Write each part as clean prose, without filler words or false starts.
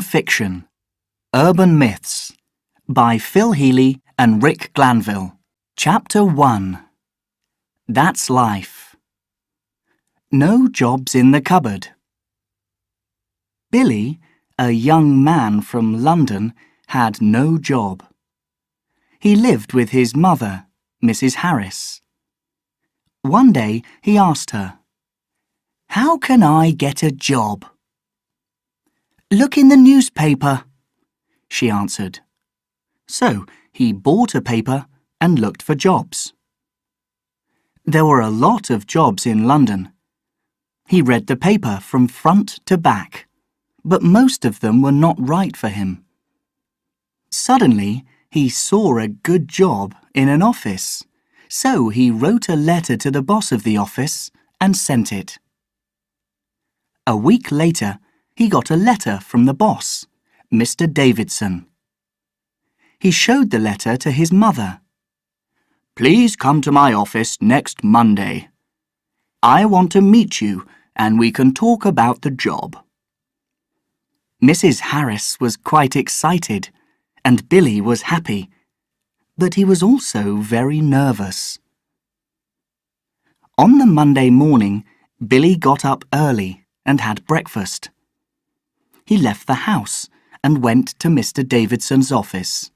Fiction, Urban Myths, by Phil Healy and Rick Glanville. Chapter 1. That's Life. No jobs in the cupboard. Billy, a young man from London, had no job. He lived with his mother, Mrs. Harris. One day he asked her, "How can I get a job?" "Look in the newspaper," she answered. So he bought a paper and looked for jobs. There were a lot of jobs in London. He read the paper from front to back, but most of them were not right for him. Suddenly, he saw a good job in an office, so he wrote a letter to the boss of the office and sent it. A week later, he got a letter from the boss, Mr. Davidson. He showed the letter to his mother. "Please come to my office next Monday. I want to meet you and we can talk about the job." Mrs. Harris was quite excited and Billy was happy, but he was also very nervous. On the Monday morning, Billy got up early and had breakfast. He left the house and went to Mr. Davidson's office.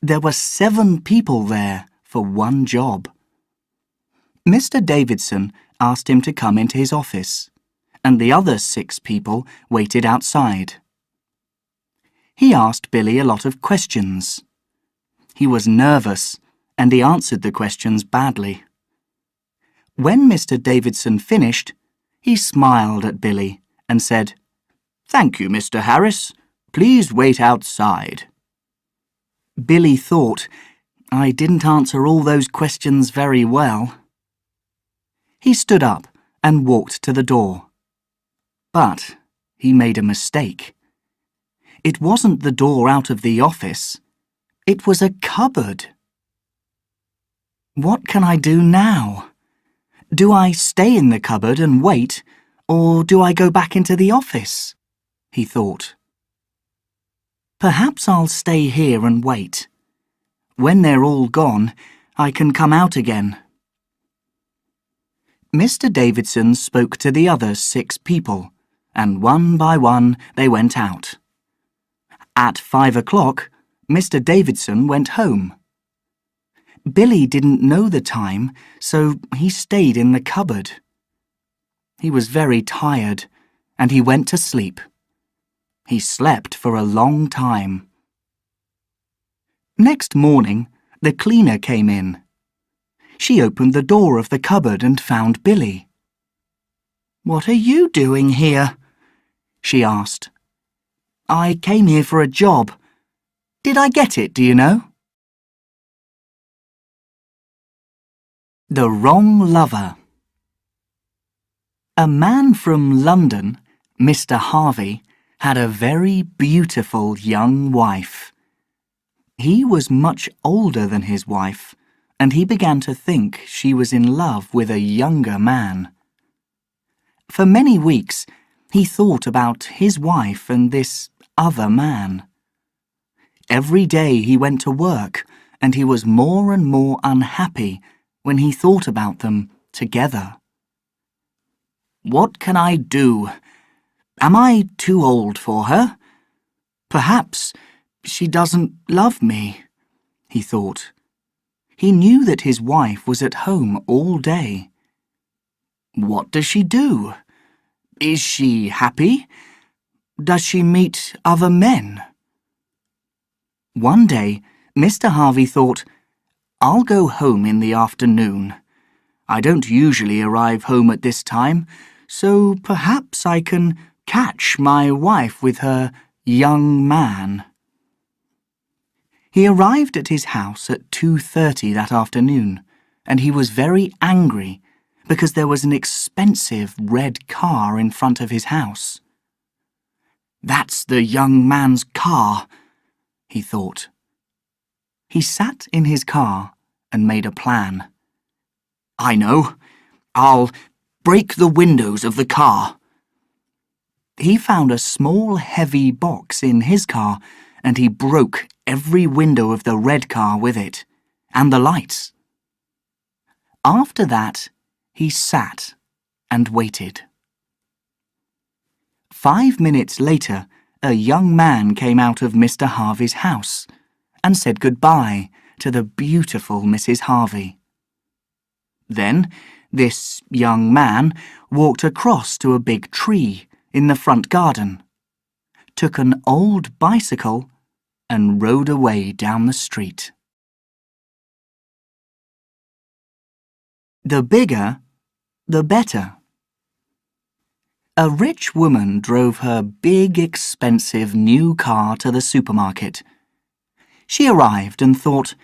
There were 7 people there for one job. Mr. Davidson asked him to come into his office, and the other 6 people waited outside. He asked Billy a lot of questions. He was nervous, and he answered the questions badly. When Mr. Davidson finished, he smiled at Billy and said, "Thank you, Mr. Harris. Please wait outside." Billy thought, "I didn't answer all those questions very well." He stood up and walked to the door. But he made a mistake. It wasn't the door out of the office. It was a cupboard. What can I do now? Do I stay in the cupboard and wait, or do I go back into the office? He thought. Perhaps I'll stay here and wait. When they're all gone, I can come out again. Mr. Davidson spoke to the other 6 people, and one by one they went out. At 5 o'clock, Mr. Davidson went home. Billy didn't know the time, so he stayed in the cupboard. He was very tired, and he went to sleep. He slept for a long time. Next morning, the cleaner came in. She opened the door of the cupboard and found Billy. "What are you doing here?" she asked. "I came here for a job. Did I get it, do you know?" The Wrong Lover. A man from London, Mr. Harvey, had a very beautiful young wife. He was much older than his wife, and he began to think she was in love with a younger man. For many weeks, he thought about his wife and this other man. Every day he went to work, and he was more and more unhappy when he thought about them together. "What can I do? Am I too old for her? Perhaps she doesn't love me," he thought. He knew that his wife was at home all day. What does she do? Is she happy? Does she meet other men? One day, Mr. Harvey thought, "I'll go home in the afternoon. I don't usually arrive home at this time, so perhaps I can catch my wife with her young man." He arrived at his house at 2:30 that afternoon, and he was very angry because there was an expensive red car in front of his house. "That's the young man's car," he thought. He sat in his car and made a plan. "I know. I'll break the windows of the car." He found a small, heavy box in his car, and he broke every window of the red car with it, and the lights. After that, he sat and waited. 5 minutes later, a young man came out of Mr. Harvey's house and said goodbye to the beautiful Mrs. Harvey. Then, this young man walked across to a big tree in the front garden, took an old bicycle, and rode away down the street. The bigger, the better. A rich woman drove her big, expensive new car to the supermarket. She arrived and thought,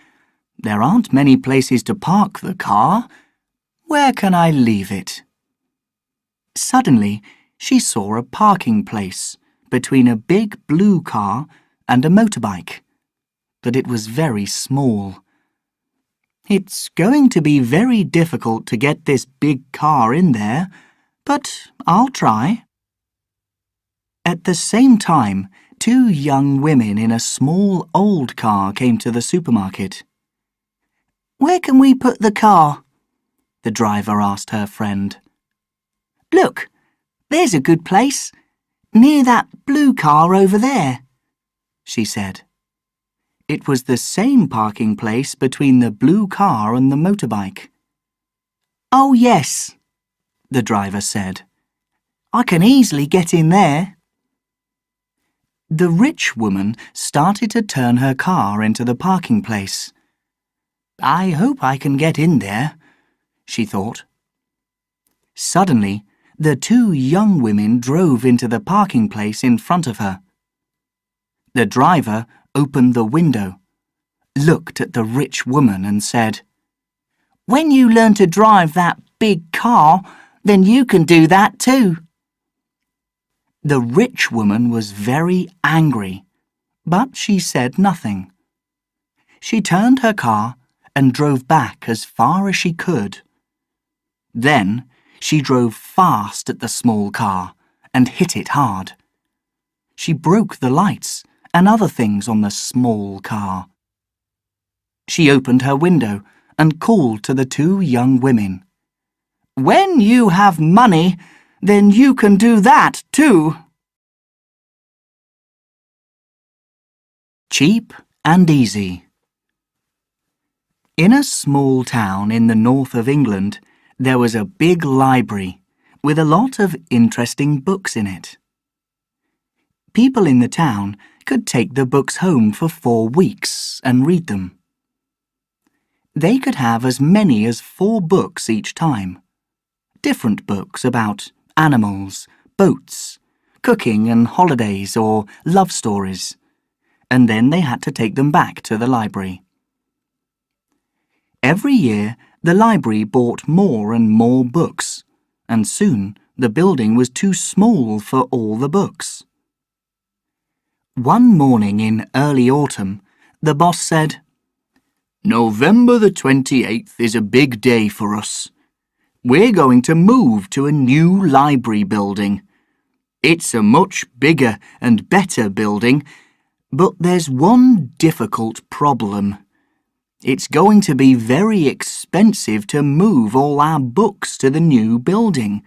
"There aren't many places to park the car. Where can I leave it?" Suddenly, she saw a parking place between a big blue car and a motorbike, but it was very small. "It's going to be very difficult to get this big car in there, but I'll try." At the same time, 2 young women in a small old car came to the supermarket. "Where can we put the car?" the driver asked her friend. "Look, there's a good place, near that blue car over there," she said. It was the same parking place between the blue car and the motorbike. "Oh, yes," the driver said. "I can easily get in there." The rich woman started to turn her car into the parking place. "I hope I can get in there," she thought. Suddenly, the 2 young women drove into the parking place in front of her. The driver opened the window, looked at the rich woman and said, "When you learn to drive that big car, then you can do that too." The rich woman was very angry, but she said nothing. She turned her car and drove back as far as she could. Then she drove fast at the small car and hit it hard. She broke the lights and other things on the small car. She opened her window and called to the 2 young women. "When you have money, then you can do that too." Cheap and easy. In a small town in the north of England, there was a big library with a lot of interesting books in it. People in the town could take the books home for 4 weeks and read them. They could have as many as 4 books each time. Different books about animals, boats, cooking and holidays or love stories, and then they had to take them back to the library. Every year, the library bought more and more books, and soon the building was too small for all the books. One morning in early autumn, the boss said, "November the 28th is a big day for us. We're going to move to a new library building. It's a much bigger and better building, but there's one difficult problem. It's going to be very expensive to move all our books to the new building.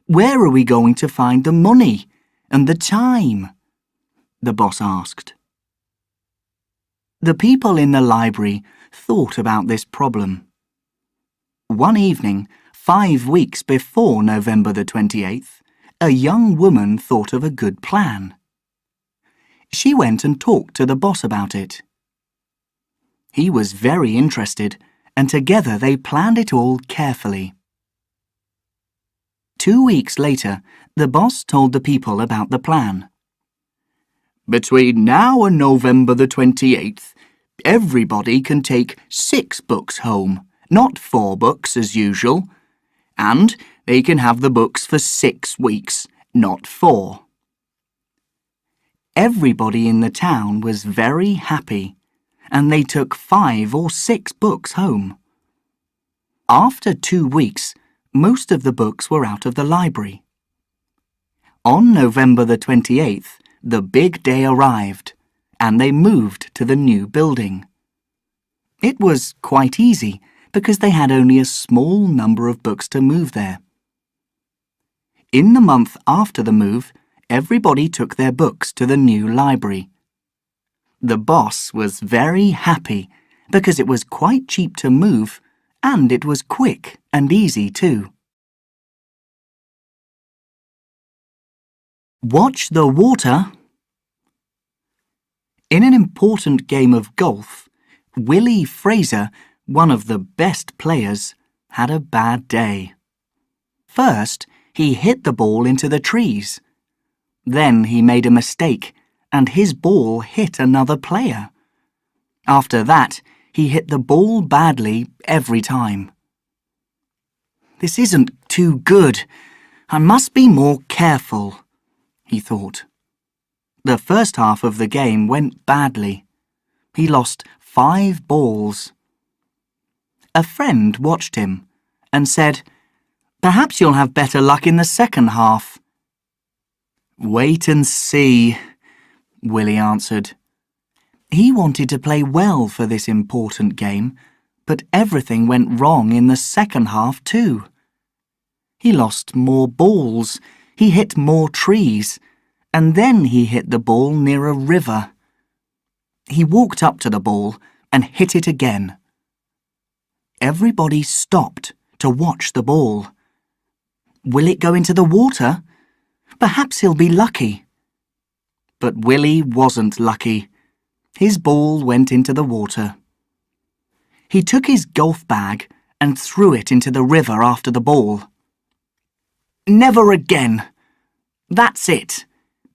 Where are we going to find the money and the time?" the boss asked. The people in the library thought about this problem. One evening, 5 weeks before November the 28th, a young woman thought of a good plan. She went and talked to the boss about it. He was very interested, and together they planned it all carefully. 2 weeks later, the boss told the people about the plan. "Between now and November the 28th, everybody can take 6 books home, not 4 books as usual, and they can have the books for 6 weeks, not 4. Everybody in the town was very happy, and they took 5 or 6 books home. After 2 weeks, most of the books were out of the library. On November the 28th, the big day arrived, and they moved to the new building. It was quite easy because they had only a small number of books to move there. In the month after the move, everybody took their books to the new library. The boss was very happy because it was quite cheap to move and it was quick and easy too. Watch the water. In an important game of golf, Willie Fraser, one of the best players, had a bad day. First, he hit the ball into the trees. Then he made a mistake and his ball hit another player. After that, he hit the ball badly every time. This isn't too good. I must be more careful, he thought. The first half of the game went badly. He lost 5 balls. A friend watched him and said, "Perhaps you'll have better luck in the second half." "Wait and see," Willie answered. He wanted to play well for this important game, but everything went wrong in the second half too. He lost more balls, he hit more trees, and then he hit the ball near a river. He walked up to the ball and hit it again. Everybody stopped to watch the ball. Will it go into the water? Perhaps he'll be lucky. But Willie wasn't lucky. His ball went into the water. He took his golf bag and threw it into the river after the ball. "Never again. That's it.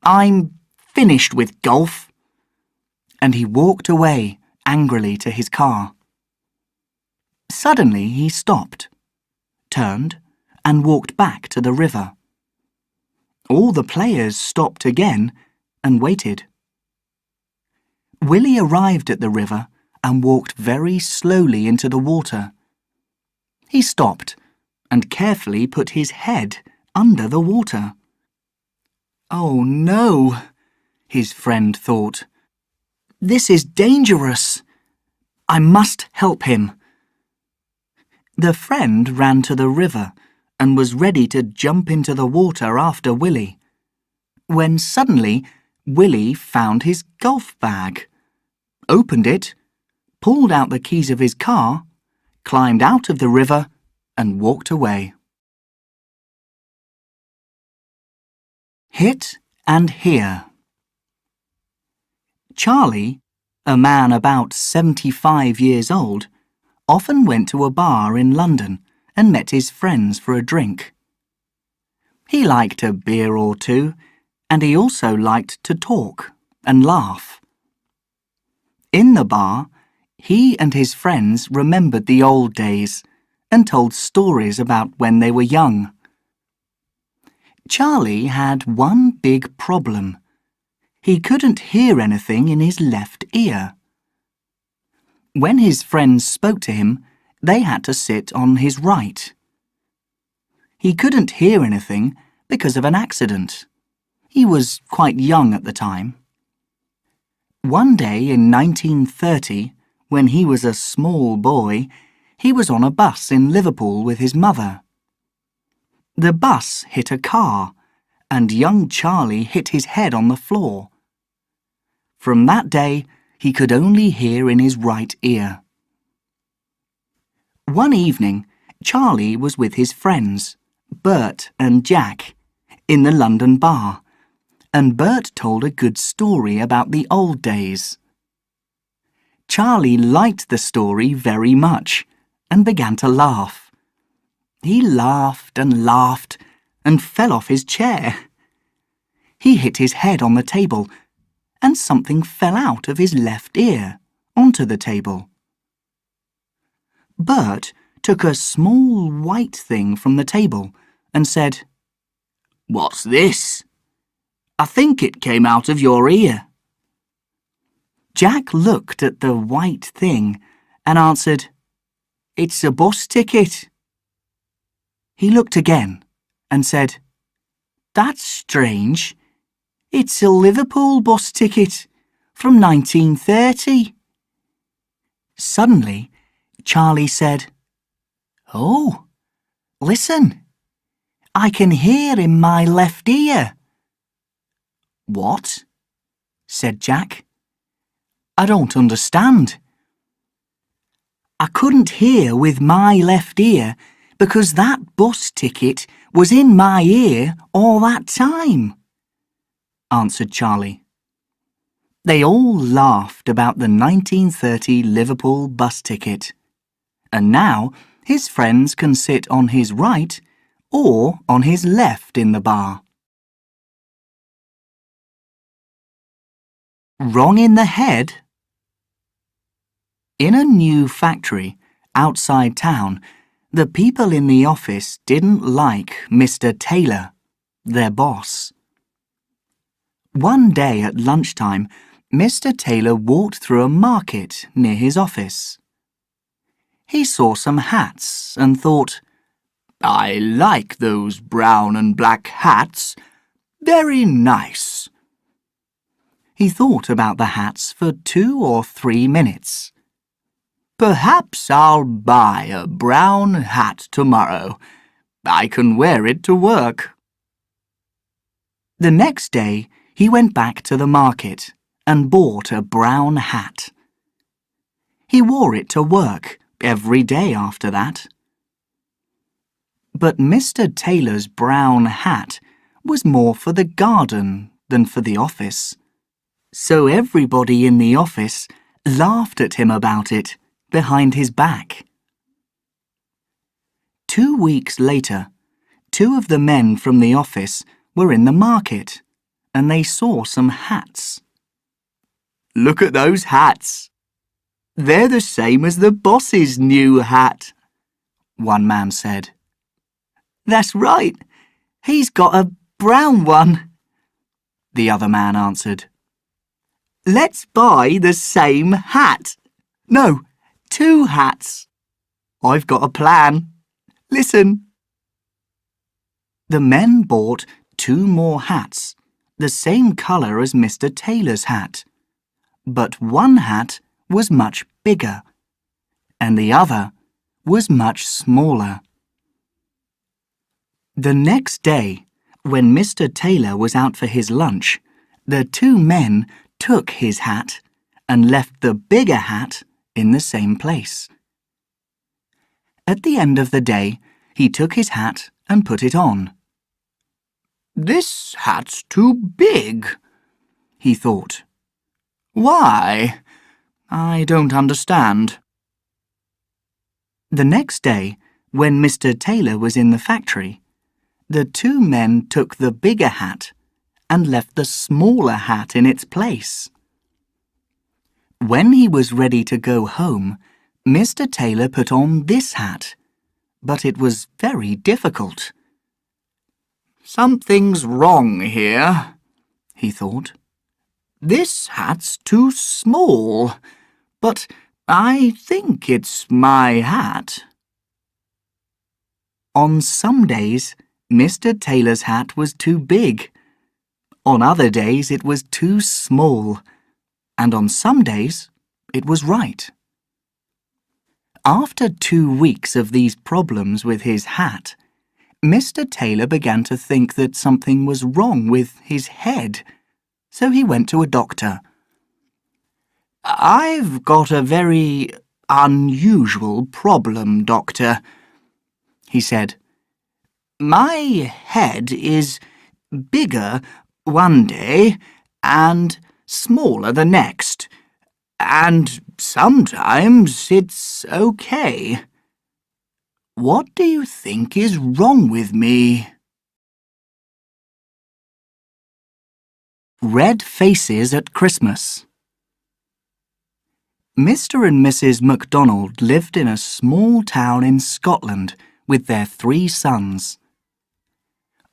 I'm finished with golf." And he walked away angrily to his car. Suddenly he stopped, turned, and walked back to the river. All the players stopped again and waited. Willie arrived at the river and walked very slowly into the water. He stopped and carefully put his head under the water. "Oh no," his friend thought. "This is dangerous. I must help him." The friend ran to the river and was ready to jump into the water after Willie, when suddenly Willie found his golf bag, opened it, pulled out the keys of his car, climbed out of the river and walked away. Hit and Hear. Charlie, a man about 75 years old, often went to a bar in London and met his friends for a drink. He liked a beer or two, and he also liked to talk and laugh. In the bar, he and his friends remembered the old days and told stories about when they were young. Charlie had one big problem. He couldn't hear anything in his left ear. When his friends spoke to him, they had to sit on his right. He couldn't hear anything because of an accident. He was quite young at the time. One day in 1930, when he was a small boy, he was on a bus in Liverpool with his mother. The bus hit a car, and young Charlie hit his head on the floor. From that day, he could only hear in his right ear. One evening, Charlie was with his friends, Bert and Jack, in the London bar, and Bert told a good story about the old days. Charlie liked the story very much and began to laugh. He laughed and fell off his chair. He hit his head on the table and something fell out of his left ear onto the table. Bert took a small white thing from the table and said, "What's this? I think it came out of your ear." Jack looked at the white thing and answered, "It's a bus ticket." He looked again and said, That's strange. It's a Liverpool bus ticket from 1930. Suddenly, Charlie said, "Oh, listen. I can hear in my left ear." "What?" said Jack. "I don't understand." "I couldn't hear with my left ear because that bus ticket was in my ear all that time," answered Charlie. They all laughed about the 1930 Liverpool bus ticket, and now his friends can sit on his right or on his left in the bar. Wrong in the head? In a new factory outside town, the people in the office didn't like Mr. Taylor, their boss. One day at lunchtime, Mr. Taylor walked through a market near his office. He saw some hats and thought, "I like those brown and black hats. Very nice." He thought about the hats for 2 or 3 minutes. "Perhaps I'll buy a brown hat tomorrow. I can wear it to work." The next day, he went back to the market and bought a brown hat. He wore it to work every day after that. But Mr. Taylor's brown hat was more for the garden than for the office. So everybody in the office laughed at him about it behind his back. 2 weeks later, 2 of the men from the office were in the market and they saw some hats. "Look at those hats. They're the same as the boss's new hat," one man said. "That's right. He's got a brown one," the other man answered. "Let's buy the same hat. No, 2 hats. I've got a plan. Listen." The men bought 2 more hats, the same colour as Mr. Taylor's hat. But one hat was much bigger, and the other was much smaller. The next day, when Mr. Taylor was out for his lunch, the 2 men took his hat and left the bigger hat in the same place. At the end of the day, he took his hat and put it on. "This hat's too big," he thought. "Why? I don't understand." The next day, when Mr. Taylor was in the factory, the 2 men took the bigger hat and left the smaller hat in its place. When he was ready to go home, Mr. Taylor put on this hat, but it was very difficult. "Something's wrong here," he thought. "This hat's too small, but I think it's my hat." On some days, Mr. Taylor's hat was too big. On other days it was too small, and on some days it was right. After 2 weeks of these problems with his hat, Mr. Taylor began to think that something was wrong with his head, so he went to a doctor. "I've got a very unusual problem, doctor," he said. "My head is bigger one day and smaller the next, and sometimes it's okay. What do you think is wrong with me?" Red Faces at Christmas. Mr. and Mrs. MacDonald lived in a small town in Scotland with their 3 sons.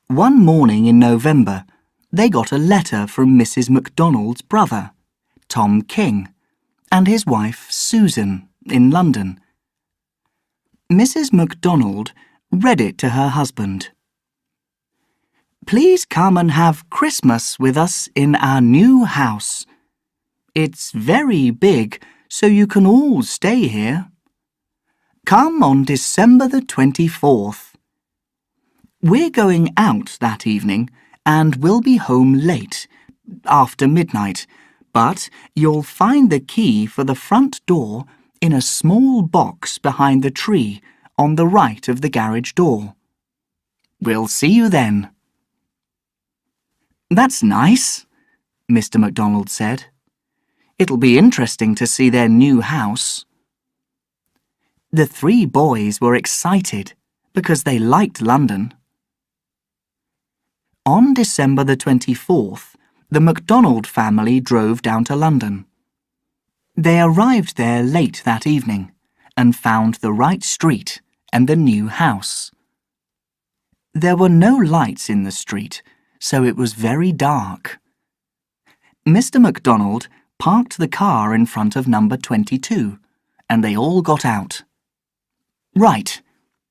One morning in November, they got a letter from Mrs. MacDonald's brother, Tom King, and his wife Susan in London. Mrs. MacDonald read it to her husband. Please come and have Christmas with us in our new house. It's very big, so you can all stay here. Come on December the 24th. We're going out that evening and we'll be home late, after midnight, but you'll find the key for the front door in a small box behind the tree on the right of the garage door. We'll see you then. That's nice, Mr. MacDonald said. It'll be interesting to see their new house. The 3 boys were excited because they liked London. On December the 24th, the MacDonald family drove down to London. They arrived there late that evening and found the right street and the new house. There were no lights in the street, so it was very dark. Mr. MacDonald parked the car in front of number 22, and they all got out. Right,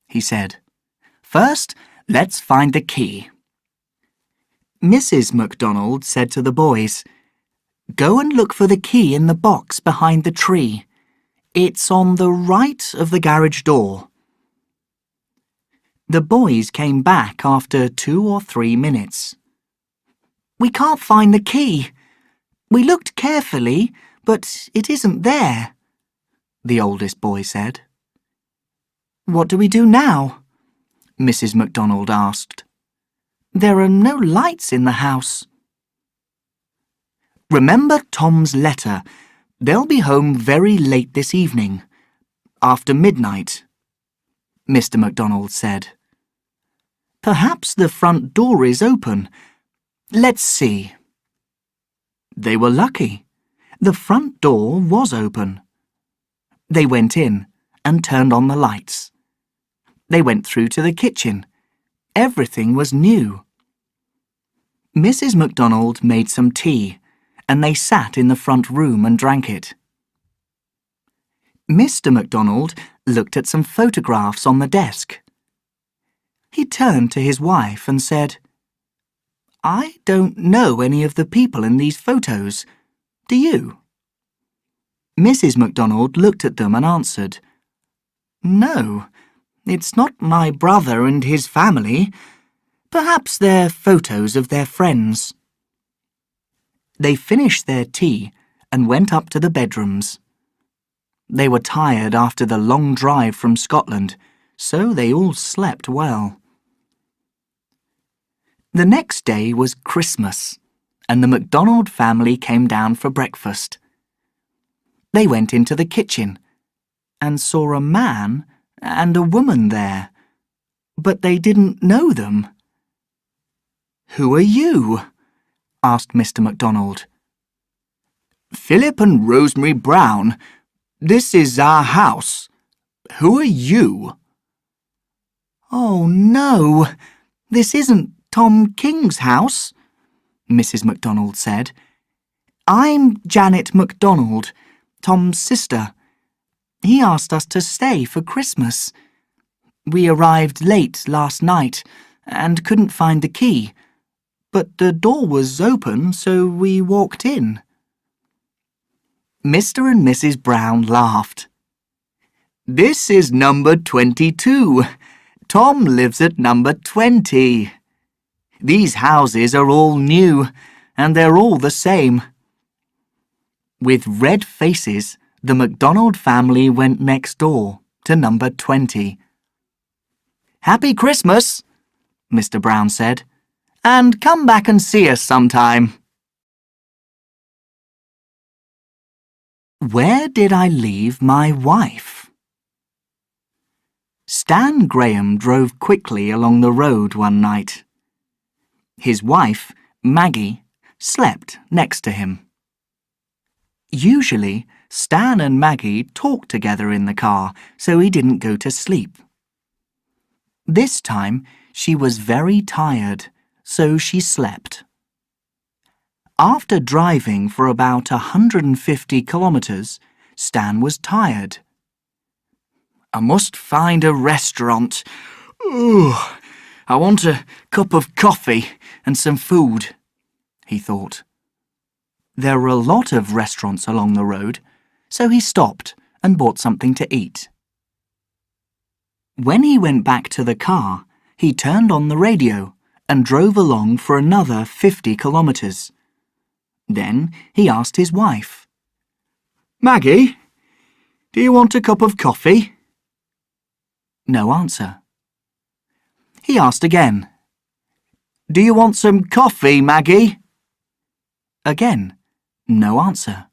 he said. First, let's find the key. Mrs. MacDonald said to the boys, Go and look for the key in the box behind the tree. It's on the right of the garage door. The boys came back after 2 or 3 minutes. We can't find the key. We looked carefully, but it isn't there, the oldest boy said. What do we do now? Mrs. MacDonald asked. There are no lights in the house. Remember Tom's letter. They'll be home very late this evening, after midnight, Mr. MacDonald said. Perhaps the front door is open. Let's see. They were lucky. The front door was open. They went in and turned on the lights. They went through to the kitchen. Everything was new. Mrs. MacDonald made some tea, and they sat in the front room and drank it. Mr. MacDonald looked at some photographs on the desk. He turned to his wife and said, I don't know any of the people in these photos. Do you? Mrs. MacDonald looked at them and answered, No, it's not my brother and his family. Perhaps they're photos of their friends. They finished their tea and went up to the bedrooms. They were tired after the long drive from Scotland, so they all slept well. The next day was Christmas, and the MacDonald family came down for breakfast. They went into the kitchen and saw a man and a woman there, but they didn't know them. Who are you? Asked Mr. MacDonald. Philip and Rosemary Brown. This is our house. Who are you? Oh, no, this isn't Tom King's house, Mrs. MacDonald said. I'm Janet MacDonald, Tom's sister. He asked us to stay for Christmas. We arrived late last night and couldn't find the key, but the door was open, so we walked in. Mr. and Mrs. Brown laughed. This is number 22. Tom lives at number 20. These houses are all new, and they're all the same. With red faces, the MacDonald family went next door to number 20. Happy Christmas, Mr. Brown said, and come back and see us sometime. Where did I leave my wife? Stan Graham drove quickly along the road one night. His wife, Maggie, slept next to him. Usually, Stan and Maggie talked together in the car, so he didn't go to sleep. This time, she was very tired, so she slept. After driving for about 150 kilometres, Stan was tired. I must find a restaurant. Ooh, I want a cup of coffee and some food, he thought. There were a lot of restaurants along the road, so he stopped and bought something to eat. When he went back to the car, he turned on the radio and drove along for another 50 kilometres. Then he asked his wife, "Maggie, do you want a cup of coffee?" No answer. He asked again, "Do you want some coffee, Maggie?" Again, no answer.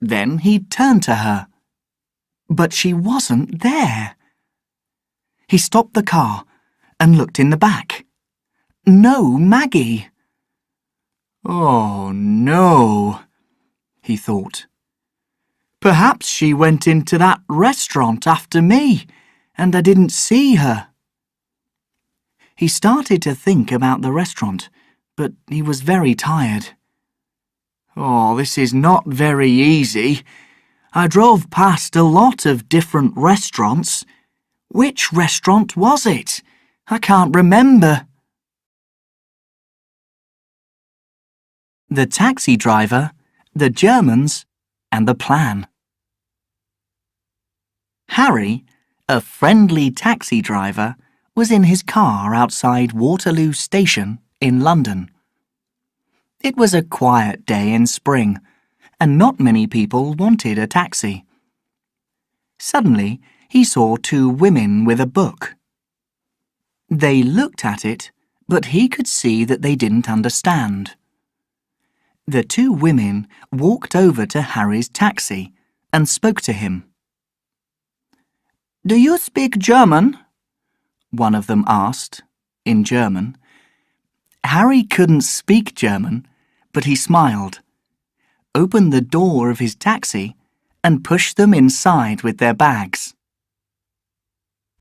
Then he turned to her, but she wasn't there. He stopped the car and looked in the back. No Maggie. "Oh, no," he thought. "Perhaps she went into that restaurant after me, and I didn't see her." He started to think about the restaurant, but he was very tired. "Oh, this is not very easy. I drove past a lot of different restaurants. Which restaurant was it? I can't remember." The taxi driver, the Germans, and the plan. Harry, a friendly taxi driver, was in his car outside Waterloo Station in London. It was a quiet day in spring, and not many people wanted a taxi. Suddenly, he saw two women with a book. They looked at it, but he could see that they didn't understand. The two women walked over to Harry's taxi and spoke to him. "Do you speak German?" one of them asked, in German. Harry couldn't speak German, but he smiled, opened the door of his taxi, and pushed them inside with their bags.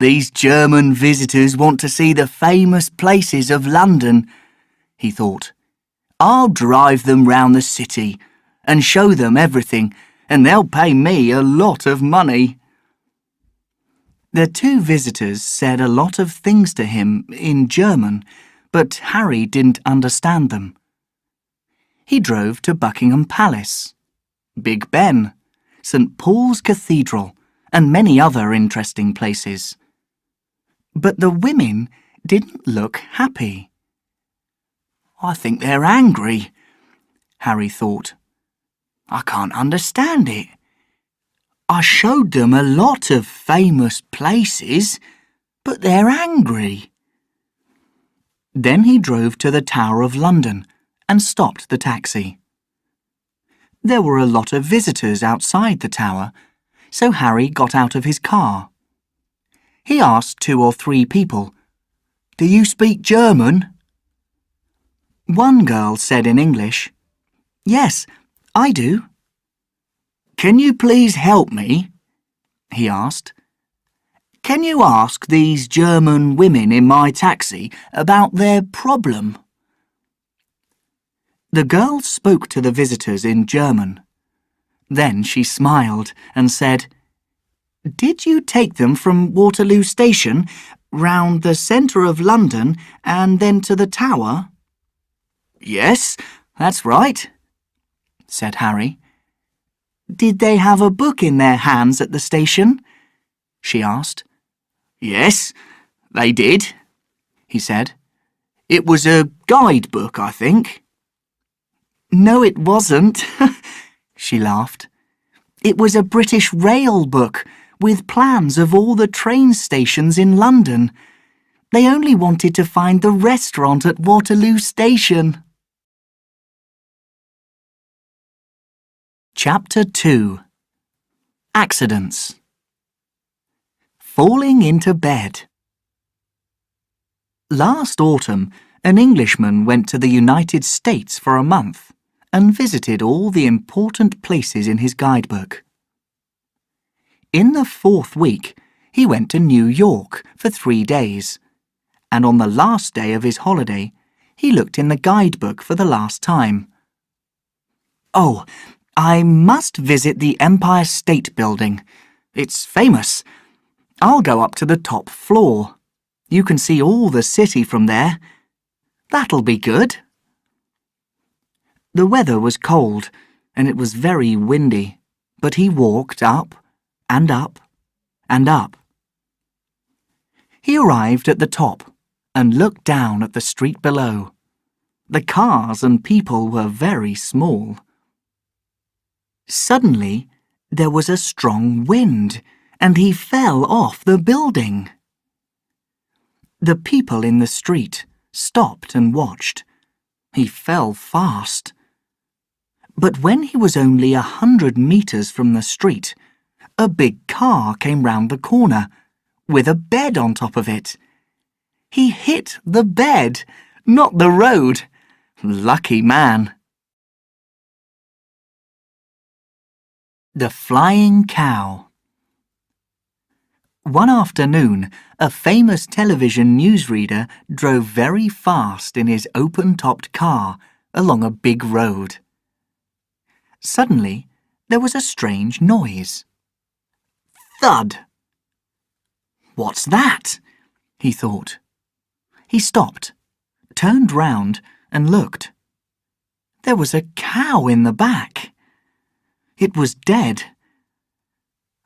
"These German visitors want to see the famous places of London," he thought. "I'll drive them round the city and show them everything, and they'll pay me a lot of money." The two visitors said a lot of things to him in German, but Harry didn't understand them. He drove to Buckingham Palace, Big Ben, St. Paul's Cathedral, and many other interesting places. But the women didn't look happy. "I think they're angry," Harry thought. "I can't understand it. I showed them a lot of famous places, but they're angry." Then he drove to the Tower of London and stopped the taxi. There were a lot of visitors outside the tower, so Harry got out of his car. He asked 2 or 3 people, "Do you speak German?" One girl said in English, "Yes, I do." "Can you please help me?" he asked. "Can you ask these German women in my taxi about their problem?" The girl spoke to the visitors in German. Then she smiled and said, "Did you take them from Waterloo Station, round the centre of London, and then to the tower?" "Yes, that's right," said Harry. "Did they have a book in their hands at the station?" she asked. "Yes, they did," he said. "It was a guidebook, I think." "No, it wasn't," she laughed. "It was a British Rail book with plans of all the train stations in London. They only wanted to find the restaurant at Waterloo Station." Chapter 2. Accidents. Falling into bed. Last autumn, an Englishman went to the United States for a month and visited all the important places in his guidebook. In the 4th week, he went to New York for 3 days, and on the last day of his holiday, he looked in the guidebook for the last time. "Oh, I must visit the Empire State Building. It's famous. I'll go up to the top floor," You can see all the city from there. That'll be good." The weather was cold, and it was very windy, but he walked up and up and up. He arrived at the top and looked down at the street below. The cars and people were very small. Suddenly, there was a strong wind, and he fell off the building. The people in the street stopped and watched. He fell fast. But when he was only 100 meters from the street, a big car came round the corner, with a bed on top of it. He hit the bed, not the road. Lucky man. The Flying Cow. One afternoon, a famous television newsreader drove very fast in his open-topped car along a big road. Suddenly, there was a strange noise. Thud! "What's that?" he thought. He stopped, turned round and looked. There was a cow in the back. It was dead.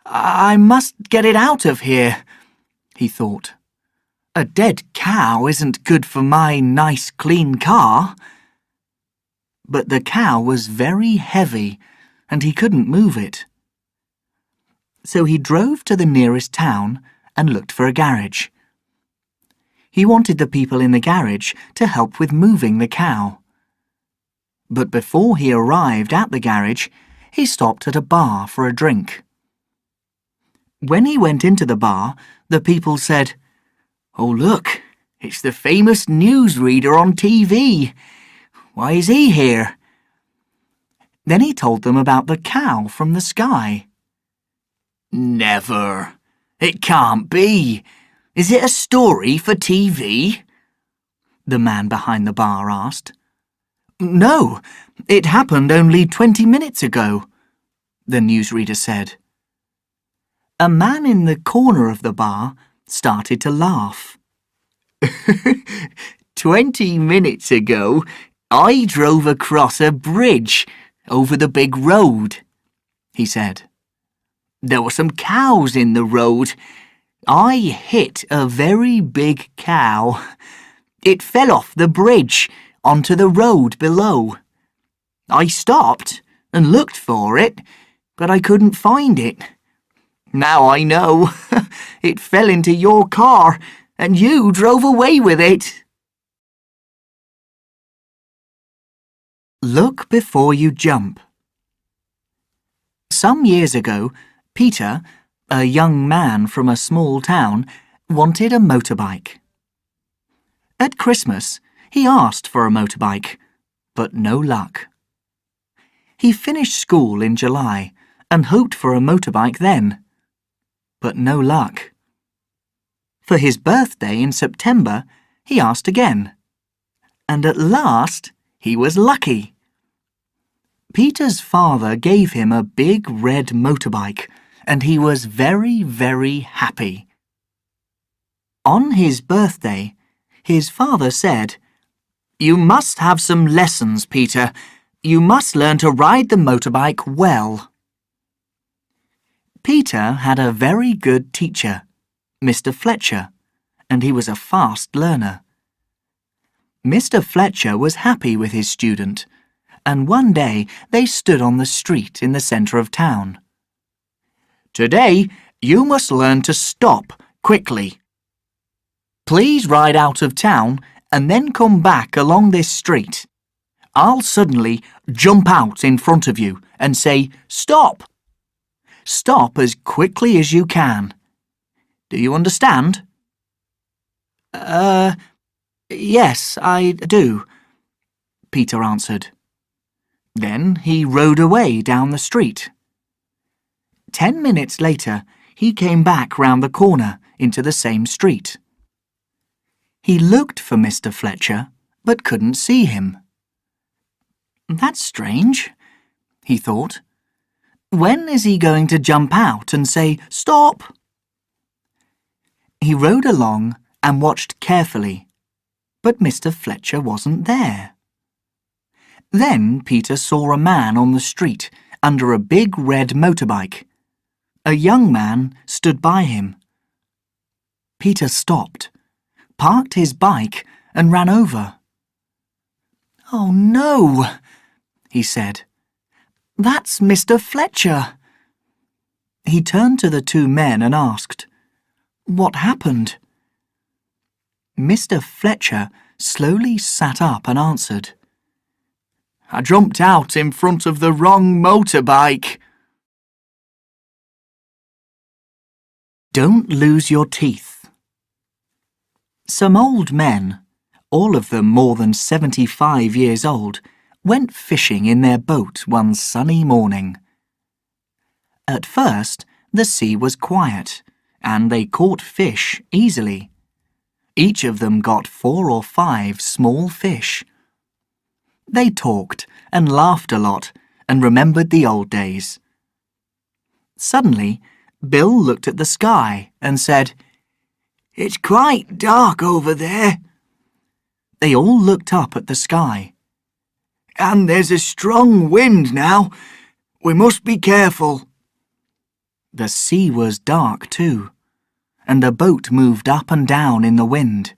"I must get it out of here," he thought. "A dead cow isn't good for my nice clean car." But the cow was very heavy and he couldn't move it. So he drove to the nearest town and looked for a garage. He wanted the people in the garage to help with moving the cow. But before he arrived at the garage, he stopped at a bar for a drink. When he went into the bar, the people said, "Oh, look, it's the famous newsreader on TV. Why is he here?" Then he told them about the cow from the sky. "Never! It can't be! Is it a story for TV?" the man behind the bar asked. "No, it happened only 20 minutes ago," the newsreader said. A man in the corner of the bar started to laugh. 20 minutes ago, I drove across a bridge over the big road," he said. "There were some cows in the road. I hit a very big cow. It fell off the bridge onto the road below. I stopped and looked for it, but I couldn't find it. Now I know. It fell into your car, and you drove away with it." Look before you jump. Some years ago, Peter, a young man from a small town, wanted a motorbike. At Christmas, he asked for a motorbike, but no luck. He finished school in July and hoped for a motorbike then, but no luck. For his birthday in September, he asked again, and at last he was lucky. Peter's father gave him a big red motorbike, and he was very, very happy. On his birthday, his father said, "You must have some lessons, Peter. You must learn to ride the motorbike well." Peter had a very good teacher, Mr. Fletcher, and he was a fast learner. Mr. Fletcher was happy with his student, and one day they stood on the street in the centre of town. "Today, you must learn to stop quickly. Please ride out of town and then come back along this street. I'll suddenly jump out in front of you and say, 'Stop!' Stop as quickly as you can. Do you understand?" Yes, I do," Peter answered. Then he rode away down the street. 10 minutes later, he came back round the corner into the same street. He looked for Mr. Fletcher, but couldn't see him. "That's strange," he thought. "When is he going to jump out and say, 'Stop'?" He rode along and watched carefully, but Mr. Fletcher wasn't there. Then Peter saw a man on the street under a big red motorbike. A young man stood by him. Peter stopped, parked his bike and ran over. "Oh no," he said. "That's Mr. Fletcher." He turned to the two men and asked, "What happened?" Mr. Fletcher slowly sat up and answered, "I jumped out in front of the wrong motorbike." Don't lose your teeth. Some old men, all of them more than 75 years old, went fishing in their boat one sunny morning. At first, the sea was quiet, and they caught fish easily. Each of them got 4 or 5 small fish. They talked and laughed a lot and remembered the old days. Suddenly, Bill looked at the sky and said, "It's quite dark over there." They all looked up at the sky. "And there's a strong wind now. We must be careful." The sea was dark too, and the boat moved up and down in the wind.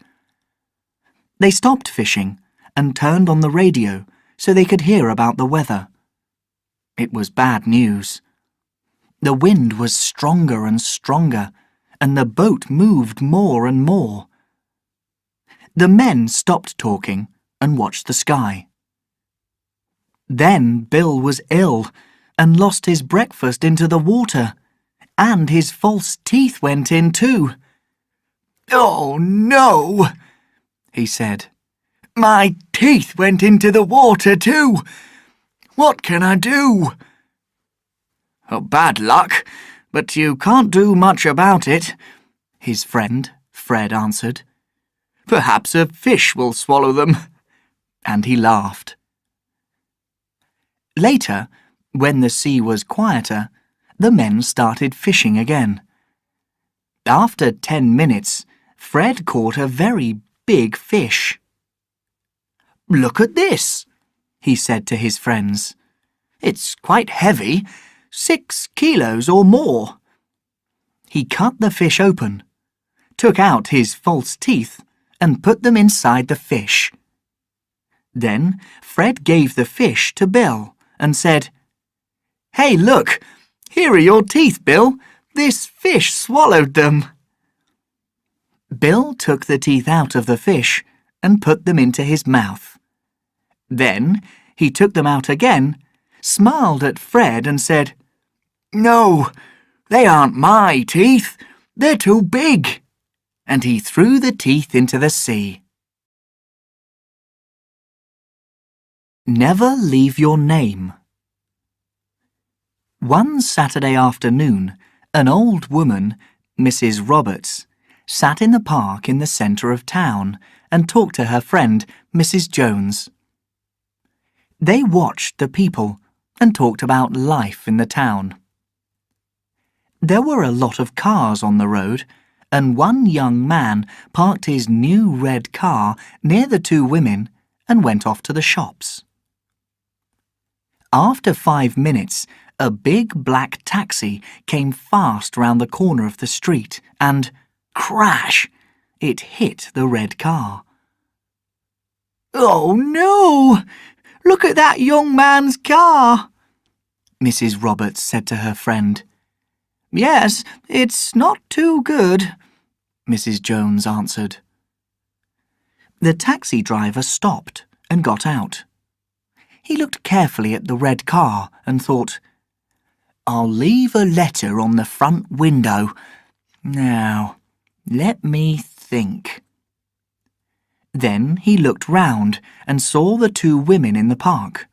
They stopped fishing and turned on the radio so they could hear about the weather. It was bad news. The wind was stronger and stronger, and the boat moved more and more. The men stopped talking and watched the sky. Then Bill was ill and lost his breakfast into the water, and his false teeth went in too. "Oh no," he said. "My teeth went into the water too. What can I do?" "Oh, bad luck, but you can't do much about it," his friend Fred answered. "Perhaps a fish will swallow them." And he laughed. Later, when the sea was quieter, the men started fishing again. After 10 minutes, Fred caught a very big fish. "Look at this," he said to his friends. "It's quite heavy, 6 kilos or more." He cut the fish open, took out his false teeth and put them inside the fish. Then Fred gave the fish to Bill and said, "Hey, look, here are your teeth, Bill. This fish swallowed them." Bill took the teeth out of the fish and put them into his mouth. Then he took them out again, smiled at Fred and said, "No, they aren't my teeth. They're too big." And he threw the teeth into the sea. Never leave your name. One Saturday afternoon, an old woman, Mrs. Roberts, sat in the park in the centre of town and talked to her friend, Mrs. Jones. They watched the people and talked about life in the town. There were a lot of cars on the road, and one young man parked his new red car near the two women and went off to the shops. After 5 minutes, a big black taxi came fast round the corner of the street and, crash, it hit the red car. "Oh no! Look at that young man's car," Mrs. Roberts said to her friend. "Yes, it's not too good," Mrs. Jones answered. The taxi driver stopped and got out. He looked carefully at the red car and thought, "I'll leave a letter on the front window. Now, let me think." Then he looked round and saw the two women in the park.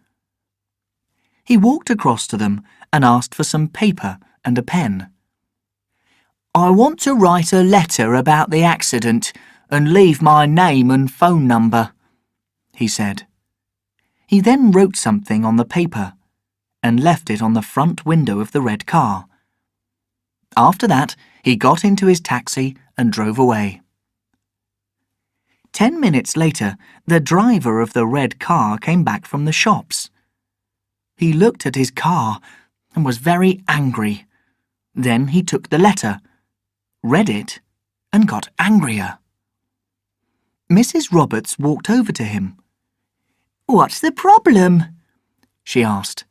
He walked across to them and asked for some paper and a pen. "I want to write a letter about the accident and leave my name and phone number," he said. He then wrote something on the paper and left it on the front window of the red car. After that, he got into his taxi and drove away. 10 minutes later, the driver of the red car came back from the shops. He looked at his car and was very angry. Then he took the letter, read it, and got angrier. Mrs. Roberts walked over to him. "What's the problem?" she asked.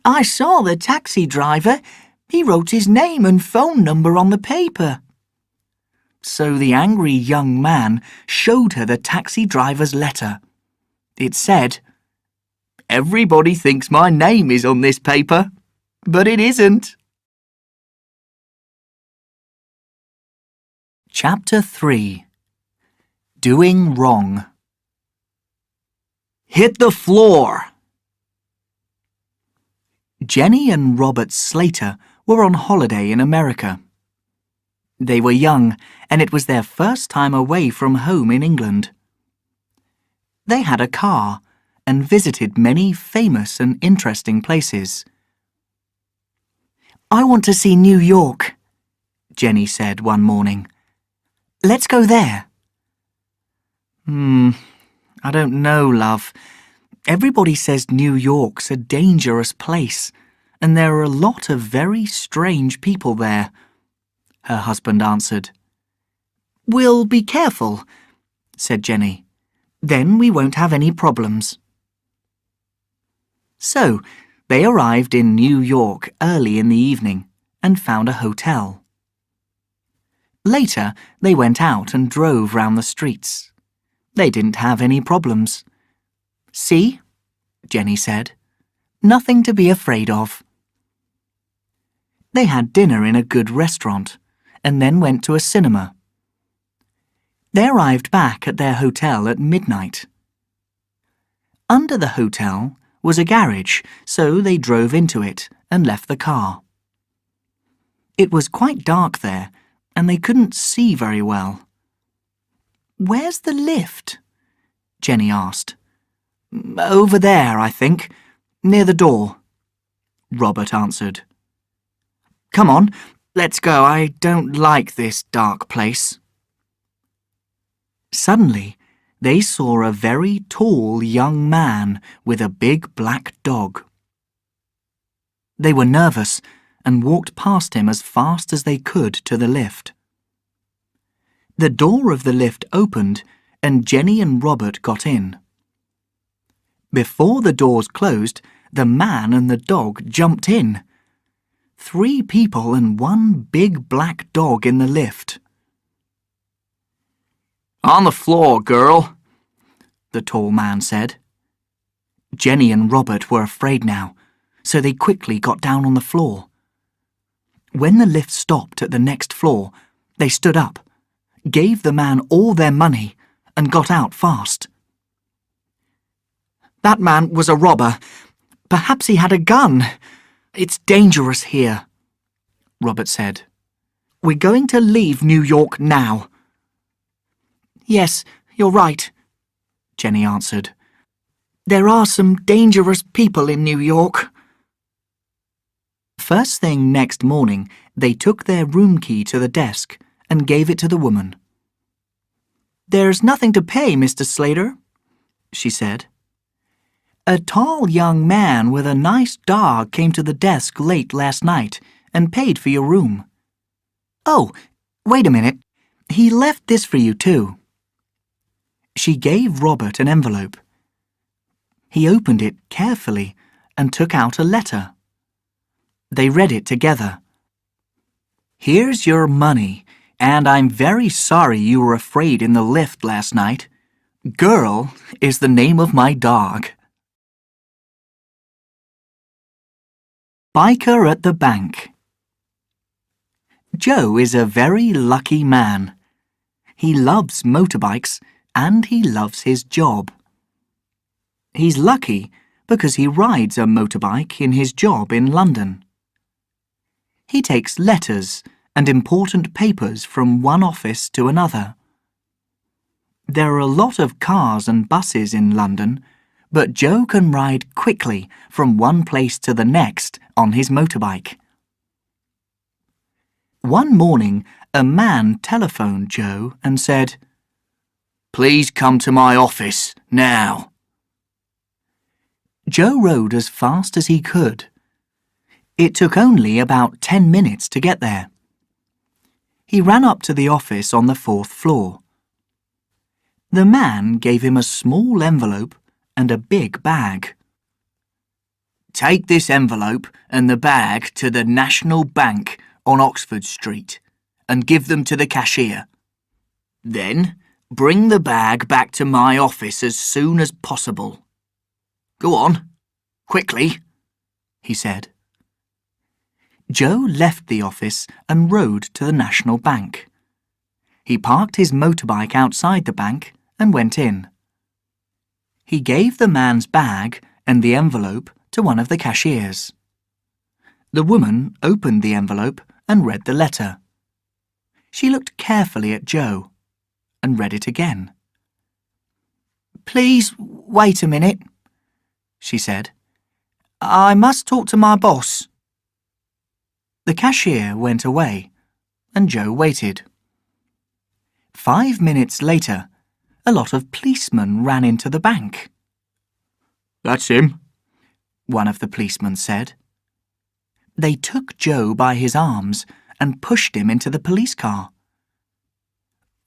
"I saw the taxi driver. He wrote his name and phone number on the paper." So the angry young man showed her the taxi driver's letter. It said, "Everybody thinks my name is on this paper, but it isn't." Chapter 3. Doing Wrong. Hit the floor! Jenny and Robert Slater were on holiday in America. They were young, and it was their first time away from home in England. They had a car and visited many famous and interesting places. "I want to see New York," Jenny said one morning. "Let's go there." I don't know, love. Everybody says New York's a dangerous place, and there are a lot of very strange people there, her husband answered. "We'll be careful," said Jenny. "Then we won't have any problems." So, they arrived in New York early in the evening and found a hotel. Later, they went out and drove round the streets. They didn't have any problems. "See?" Jenny said. "Nothing to be afraid of." They had dinner in a good restaurant and then went to a cinema. They arrived back at their hotel at midnight. Under the hotel was a garage, so they drove into it and left the car. It was quite dark there, and they couldn't see very well. "Where's the lift?" Jenny asked. "Over there, I think, near the door," Robert answered. "Come on, let's go. I don't like this dark place." Suddenly, they saw a very tall young man with a big black dog. They were nervous and walked past him as fast as they could to the lift. The door of the lift opened and Jenny and Robert got in. Before the doors closed, the man and the dog jumped in. 3 people and 1 big black dog in the lift. "On the floor, girl," the tall man said. Jenny and Robert were afraid now, so they quickly got down on the floor. When the lift stopped at the next floor, they stood up, gave the man all their money, and got out fast. "That man was a robber. Perhaps he had a gun. It's dangerous here," Robert said. "We're going to leave New York now." "Yes, you're right," Jenny answered. "There are some dangerous people in New York." First thing next morning, they took their room key to the desk and gave it to the woman. "There's nothing to pay, Mr. Slater," she said. "A tall young man with a nice dog came to the desk late last night and paid for your room. Oh, wait a minute. He left this for you too." She gave Robert an envelope. He opened it carefully and took out a letter. They read it together. "Here's your money, and I'm very sorry you were afraid in the lift last night. Girl is the name of my dog." Biker at the bank. Joe is a very lucky man. He loves motorbikes and he loves his job. He's lucky because he rides a motorbike in his job in London. He takes letters and important papers from one office to another. There are a lot of cars and buses in London, but Joe can ride quickly from one place to the next on his motorbike. One morning, a man telephoned Joe and said, Please come to my office, now." Joe rode as fast as he could. It took only about 10 minutes to get there. He ran up to the office on the 4th floor. The man gave him a small envelope and a big bag. "Take this envelope and the bag to the National Bank on Oxford Street and give them to the cashier. Then bring the bag back to my office as soon as possible. Go on, quickly," he said. Joe left the office and rode to the National Bank. He parked his motorbike outside the bank and went in. He gave the man's bag and the envelope to one of the cashiers. The woman opened the envelope and read the letter. She looked carefully at Joe and read it again. "Please wait a minute," she said. "I must talk to my boss." The cashier went away, and Joe waited. 5 minutes later, a lot of policemen ran into the bank. "That's him," one of the policemen said. They took Joe by his arms and pushed him into the police car.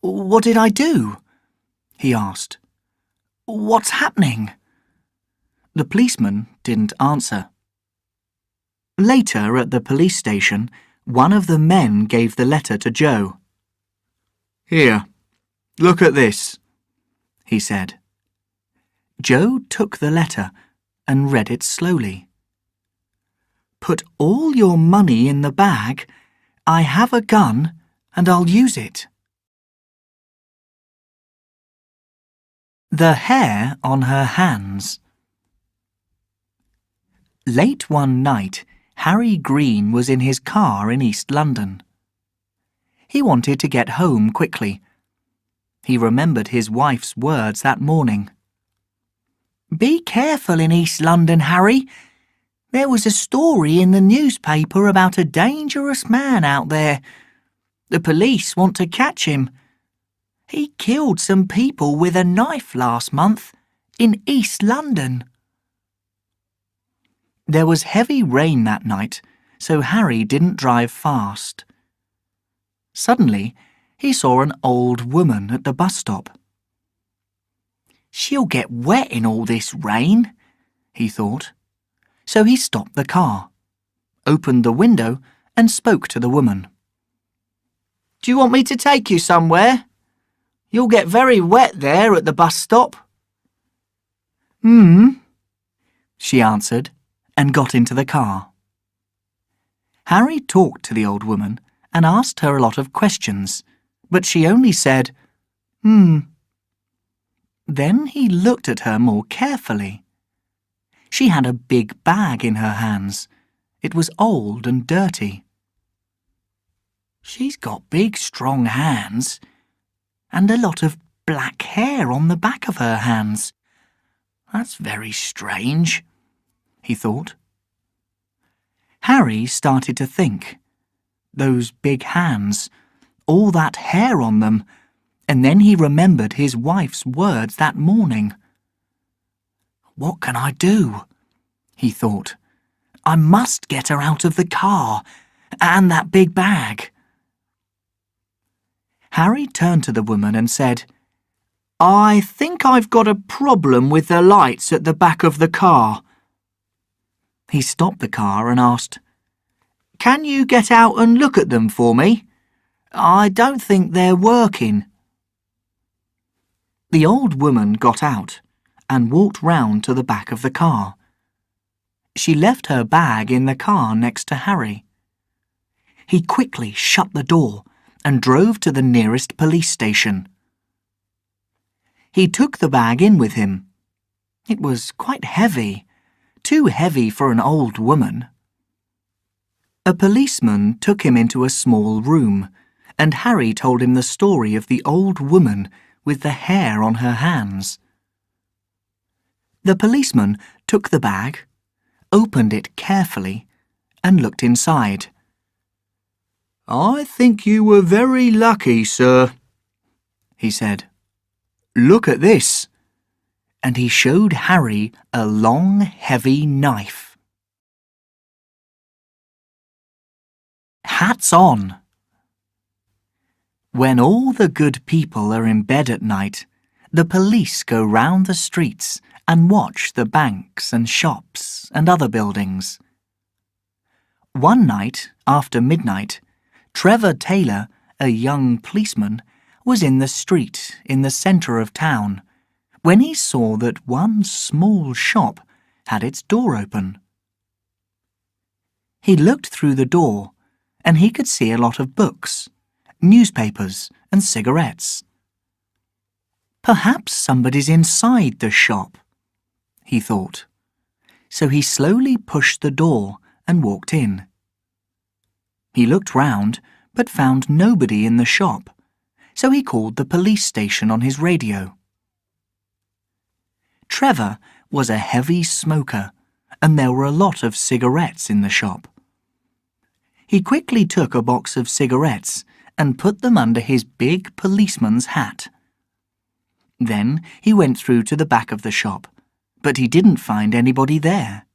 "What did I do?" he asked. "What's happening?" The policeman didn't answer. Later at the police station, one of the men gave the letter to Joe. "Here, look at this," he said. Joe took the letter and read it slowly. "Put all your money in the bag. I have a gun and I'll use it." The hair on her hands. Late one night, Harry Green was in his car in East London. He wanted to get home quickly. He remembered his wife's words that morning. "Be careful in East London, Harry. There was a story in the newspaper about a dangerous man out there. The police want to catch him. He killed some people with a knife last month in East London." There was heavy rain that night, so Harry didn't drive fast. Suddenly, he saw an old woman at the bus stop. "She'll get wet in all this rain," he thought. So he stopped the car, opened the window and spoke to the woman. "Do you want me to take you somewhere? You'll get very wet there at the bus stop." She answered and got into the car. Harry talked to the old woman and asked her a lot of questions, but she only said, Then he looked at her more carefully. She had a big bag in her hands. It was old and dirty. "She's got big, strong hands, and a lot of black hair on the back of her hands. That's very strange," he thought. Harry started to think. Those big hands, all that hair on them, and then he remembered his wife's words that morning. "What can I do?" he thought. "I must get her out of the car, and that big bag." Harry turned to the woman and said, "I think I've got a problem with the lights at the back of the car." He stopped the car and asked, "Can you get out and look at them for me? I don't think they're working." The old woman got out and walked round to the back of the car. She left her bag in the car next to Harry. He quickly shut the door and drove to the nearest police station. He took the bag in with him. It was quite heavy, too heavy for an old woman. A policeman took him into a small room, and Harry told him the story of the old woman with the hair on her hands. The policeman took the bag, opened it carefully, and looked inside. "I think you were very lucky, sir," he said. Look at this. And he showed Harry a long, heavy knife. Hats on! When all the good people are in bed at night, the police go round the streets and watch the banks and shops and other buildings. One night, after midnight, Trevor Taylor, a young policeman, was in the street in the centre of town when he saw that one small shop had its door open. He looked through the door and he could see a lot of books, newspapers and cigarettes. Perhaps somebody's inside the shop, he thought. So he slowly pushed the door and walked in. He looked round but found nobody in the shop, so he called the police station on his radio. Trevor was a heavy smoker, and there were a lot of cigarettes in the shop. He quickly took a box of cigarettes and put them under his big policeman's hat. Then he went through to the back of the shop, but he didn't find anybody there.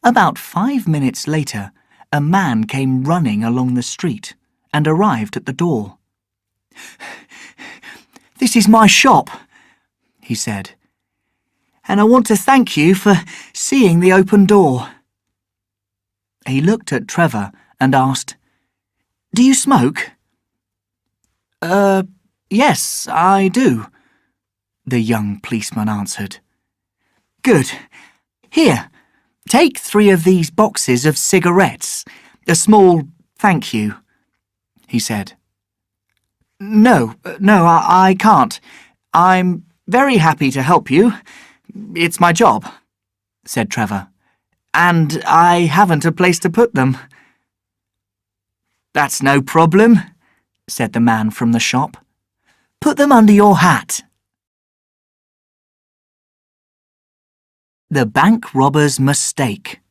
About 5 minutes later, a man came running along the street and arrived at the door. "This is my shop," he said, "and I want to thank you for seeing the open door." He looked at Trevor and asked, "Do you smoke?" Yes, I do," the young policeman answered. "Good. Here, take 3 of these boxes of cigarettes. A small thank you," he said. No, I can't. I'm very happy to help you. It's my job," said Trevor. "And I haven't a place to put them." "That's no problem," said the man from the shop. "Put them under your hat." The bank robber's mistake.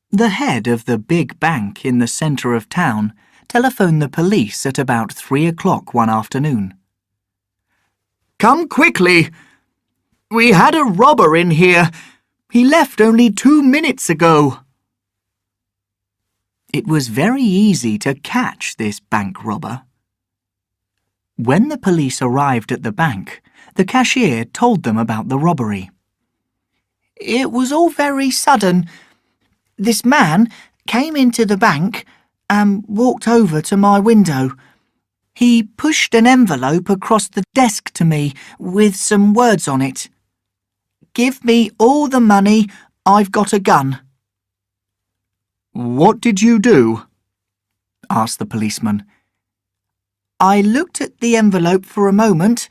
The head of the big bank in the centre of town telephoned the police at about 3 o'clock one afternoon. "Come quickly! We had a robber in here. He left only 2 minutes ago." It was very easy to catch this bank robber. When the police arrived at the bank, the cashier told them about the robbery. "It was all very sudden. This man came into the bank and walked over to my window. He pushed an envelope across the desk to me with some words on it. 'Give me all the money, I've got a gun.'" "What did you do?" asked the policeman. "I looked at the envelope for a moment.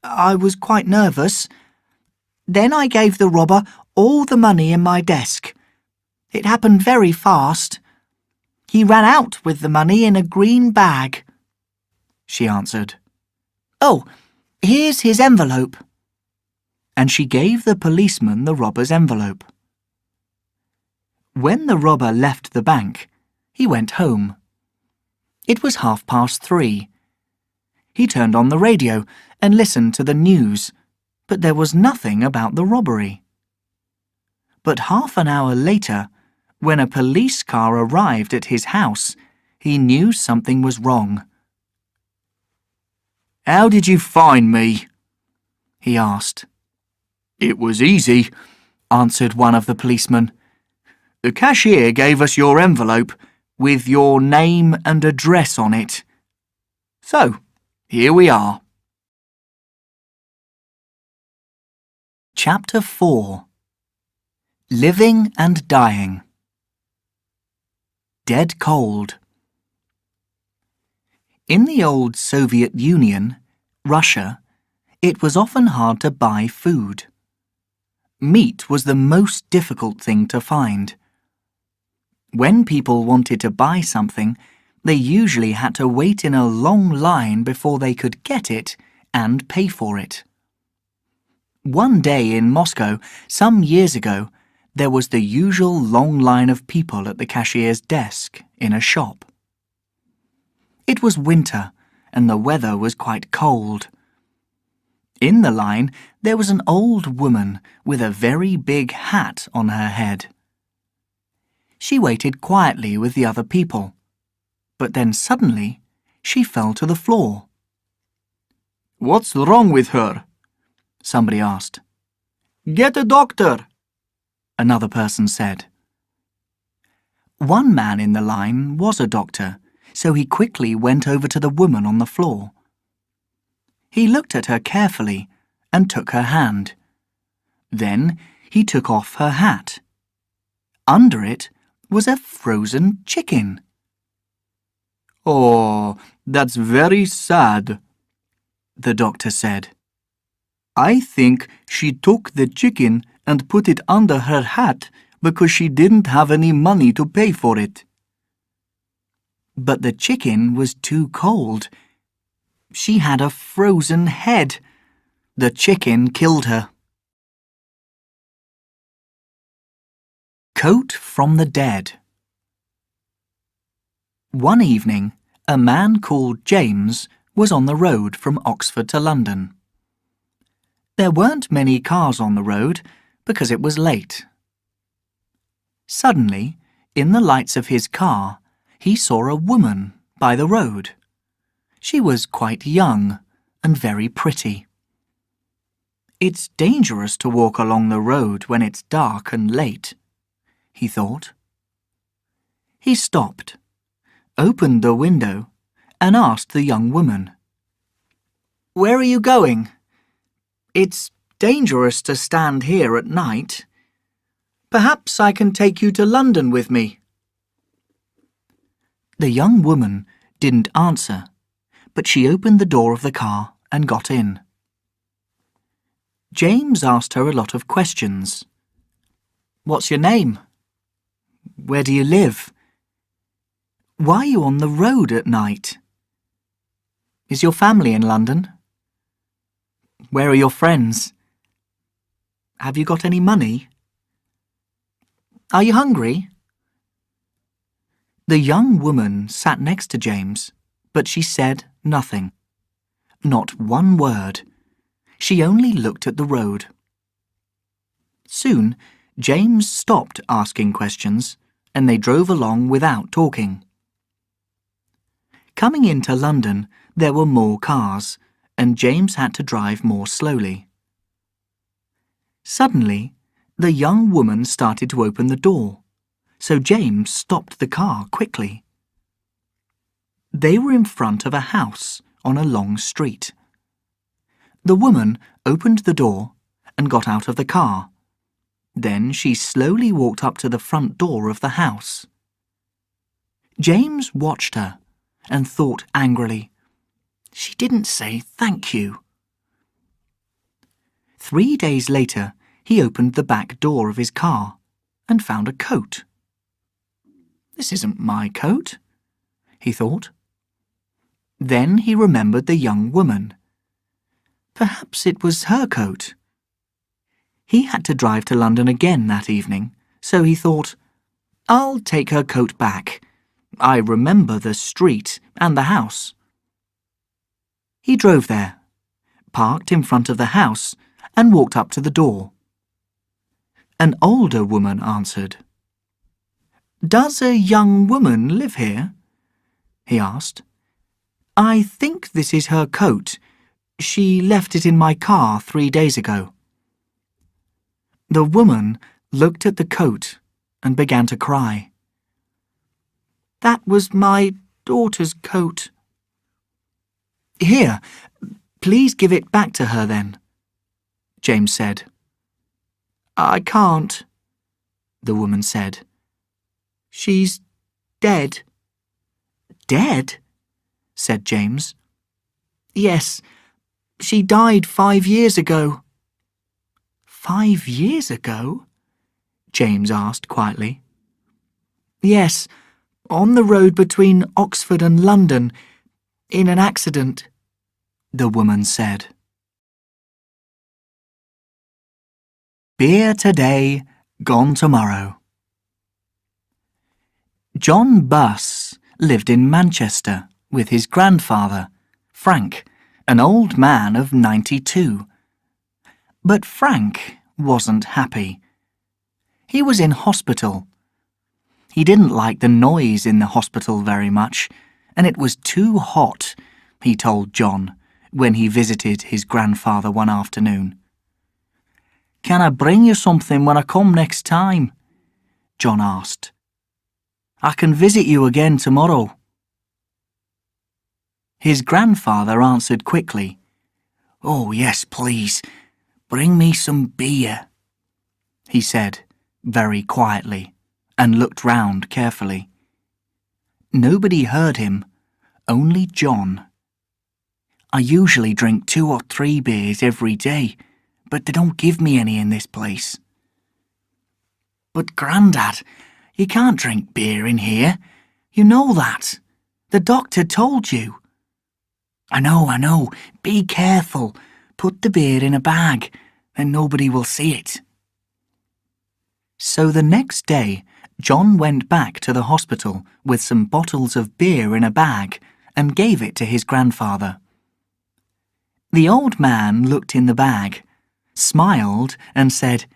I was quite nervous. Then I gave the robber all the money in my desk. It happened very fast. He ran out with the money in a green bag," she answered. "Oh, here's his envelope." And she gave the policeman the robber's envelope. When the robber left the bank, he went home. It was 3:30. He turned on the radio and listened to the news, but there was nothing about the robbery. But half an hour later, when a police car arrived at his house, he knew something was wrong. "How did you find me?" he asked. "It was easy," answered one of the policemen. "The cashier gave us your envelope with your name and address on it. So, here we are." Chapter 4. Living and Dying. Dead cold. In the old Soviet Union, Russia, it was often hard to buy food. Meat was the most difficult thing to find. When people wanted to buy something, they usually had to wait in a long line before they could get it and pay for it. One day in Moscow, some years ago, there was the usual long line of people at the cashier's desk in a shop. It was winter, and the weather was quite cold. In the line, there was an old woman with a very big hat on her head. She waited quietly with the other people, but then suddenly she fell to the floor. "What's wrong with her?" somebody asked. "Get a doctor," another person said. One man in the line was a doctor, so he quickly went over to the woman on the floor. He looked at her carefully and took her hand. Then he took off her hat. Under it was a frozen chicken. "Oh, that's very sad," the doctor said. "I think she took the chicken and put it under her hat because she didn't have any money to pay for it." But the chicken was too cold. She had a frozen head. The chicken killed her. Coat from the Dead. One evening, a man called James was on the road from Oxford to London. There weren't many cars on the road because it was late. Suddenly, in the lights of his car, he saw a woman by the road. She was quite young and very pretty. It's dangerous to walk along the road when it's dark and late, he thought. He stopped, opened the window, and asked the young woman, "Where are you going? It's dangerous to stand here at night. Perhaps I can take you to London with me." The young woman didn't answer, but she opened the door of the car and got in. James asked her a lot of questions. "What's your name? Where do you live? Why are you on the road at night? Is your family in London? Where are your friends? Have you got any money? Are you hungry?" The young woman sat next to James, but she said nothing. Not one word. She only looked at the road. Soon, James stopped asking questions, and they drove along without talking. Coming into London, there were more cars, and James had to drive more slowly. Suddenly, the young woman started to open the door, so James stopped the car quickly. They were in front of a house on a long street. The woman opened the door and got out of the car. Then she slowly walked up to the front door of the house. James watched her and thought angrily, "She didn't say thank you." 3 days later, he opened the back door of his car and found a coat. "This isn't my coat," he thought. Then he remembered the young woman. Perhaps it was her coat. He had to drive to London again that evening, so he thought, "I'll take her coat back. I remember the street and the house." He drove there, parked in front of the house, and walked up to the door. An older woman answered. "Does a young woman live here?" he asked. "I think this is her coat. She left it in my car 3 days ago." The woman looked at the coat and began to cry. "That was my daughter's coat." "Here, please give it back to her then," James said. "I can't," the woman said. "She's dead." "Dead?" said James. "Yes, she died 5 years ago." "5 years ago?" James asked quietly. "Yes, on the road between Oxford and London, in an accident," the woman said. Beer today, gone tomorrow. John Buss lived in Manchester with his grandfather, Frank, an old man of 92. But Frank wasn't happy. He was in hospital. He didn't like the noise in the hospital very much, and it was too hot, he told John when he visited his grandfather one afternoon. "Can I bring you something when I come next time?" John asked. "I can visit you again tomorrow." His grandfather answered quickly, "Oh, yes, please. Bring me some beer," he said very quietly and looked round carefully. Nobody heard him, only John. "I usually drink 2 or 3 beers every day, but they don't give me any in this place." "But, Grandad, you can't drink beer in here. You know that. The doctor told you." I know. Be careful. Put the beer in a bag, then nobody will see it." So the next day, John went back to the hospital with some bottles of beer in a bag and gave it to his grandfather. The old man looked in the bag, smiled and said,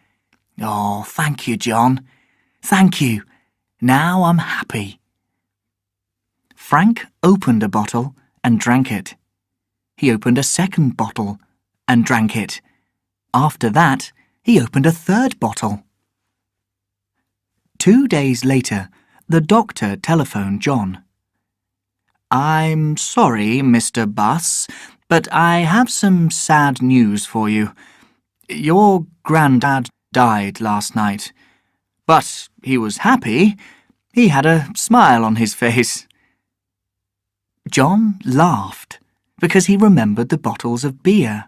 "Oh, thank you, John. Thank you. Now I'm happy." Frank opened a bottle and drank it. He opened a second bottle and drank it. After that, he opened a third bottle. 2 days later, the doctor telephoned John. "I'm sorry, Mr. Buss, but I have some sad news for you. Your granddad died last night. But he was happy. He had a smile on his face." John laughed because he remembered the bottles of beer.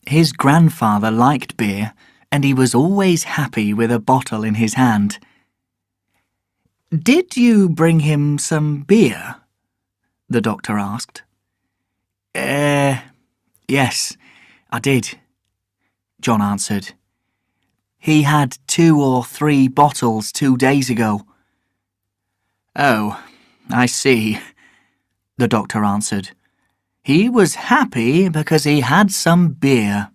His grandfather liked beer, and he was always happy with a bottle in his hand. "Did you bring him some beer?" the doctor asked. Yes, I did," John answered. "He had 2 or 3 bottles 2 days ago." "Oh, I see," the doctor answered. "He was happy because he had some beer."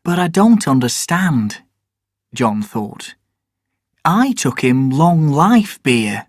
"But I don't understand," John thought. "I took him long life beer."